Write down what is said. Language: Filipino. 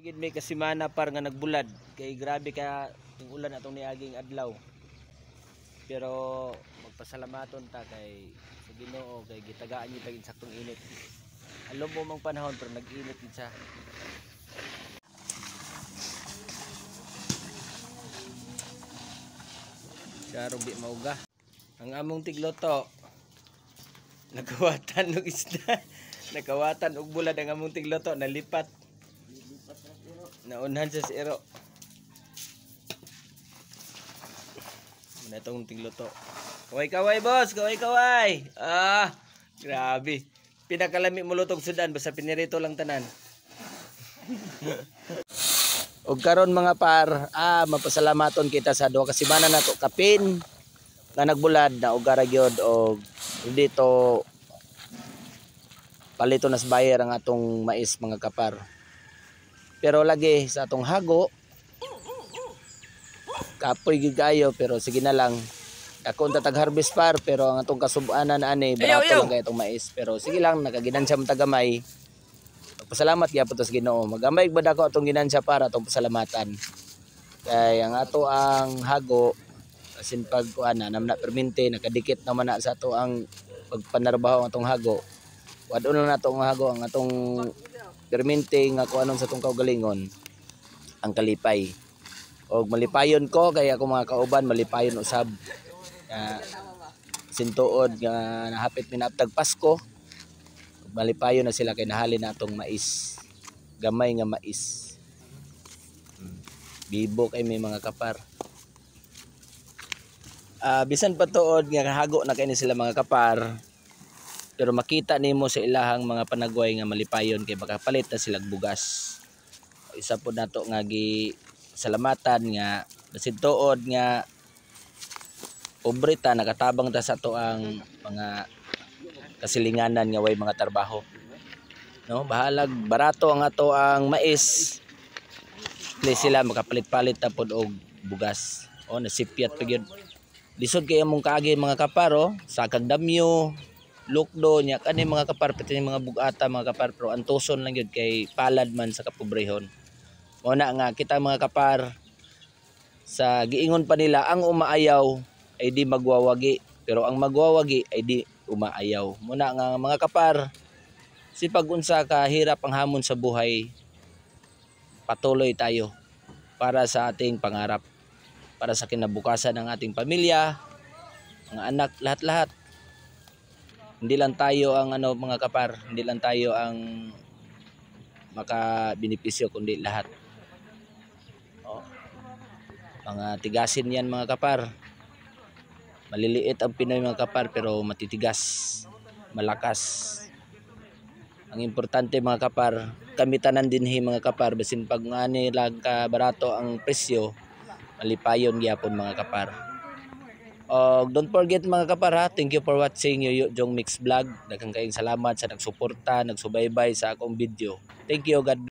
gid may kasimana par nga nagbulad kay grabe ka yung ulan atong niaging adlaw. Pero magpasalamaton ta kay sa Ginoo kay gitagaan niya tagin saktong init. Alam mo mang panahon pero nag-init gid siya. Sarong di mauga. Ang among tigloto nakawatan og isda. Nakawatan og bulad ang among tigloto nalipat. Naunhan sa iro. Muna itong tigloto. Kaway-kaway boss, kaway-kaway. Ah, grabe. Pinakalami mo lutog sudan basta pinirito lang tanan. Og karon mga par, mapasalamaton kita sa duha ka semana nato kapin nga nagbulad na og gara gyud og dito palito nas bayer ang atong mais mga kapar. Pero lagi sa atong hago kapoy gid kayo pero sige na lang. Ako tatag harvest par pero ang atong kasub-anan ani barato lang kay atong mais pero sige lang nakaginansya mo tagamay. Pasalamat gyapon ta sa Ginoo. Magamay bad ako atong ginansya para atong pasalamatan. Kay ang ato ang hago asin pag kuana namna permente nakadikit naman na sa ato ang pagpanarbaho ang atong hago. Wadon lang nato ang hago ang atong permente nga kuanon sa atong kaugalingon ang kalipay. Og malipayon ko kay ako mga kauban malipayon usab. Sintuod nga nahapit minaptag Pasko. Malipayon na sila kay nahalin na atong mais. Gamay nga mais. Bibo kay may mga kapar. Bisan pa tuod nga hago na kay ni sila mga kapar. Pero makita nimo sa ilahang mga panagway nga malipayon kay baka palit na sila bugas. Isa po nato nga gi salamatan nga basin tuod nga pobre ta nakatabang ta sa to ang mga kasilinganan nga way mga trabaho. No, bahalag barato ang ato ang mais. Di sila makapalit-palit ta pod og bugas. O nasipyat pa gyud. Lisod kay among kaagi mga kaparo, sakag damyo, lukdo nya kani mga kapar pati mga bugata mga kapar pero antuson lang gyud kay palad man sa kapobrehon. Mo na nga kita mga kapar sa giingon pa nila ang umaayaw ay di magwawagi pero ang magwawagi ay di umaayaw. Muna nga mga kapar, si pag-unsa ka hirap ang hamon sa buhay, patuloy tayo para sa ating pangarap, para sa kinabukasan ng ating pamilya, mga anak, lahat-lahat. Hindi lang tayo ang mga kapar, hindi lang tayo ang makabinipisyo kundi lahat. Mga tigasin yan mga kapar. Maliliit ang Pinoy mga kapar pero matitigas, malakas. Ang importante mga kapar, kamitanan dinhi mga kapar basin pag ngani lang ka barato ang presyo, malipayon gyapon mga kapar. Don't forget mga kapar ha, thank you for watching Yoyo Jong Mix Vlog. Daghang kayong salamat sa nagsuporta, nagsubaybay sa akong video. Thank you, God bless.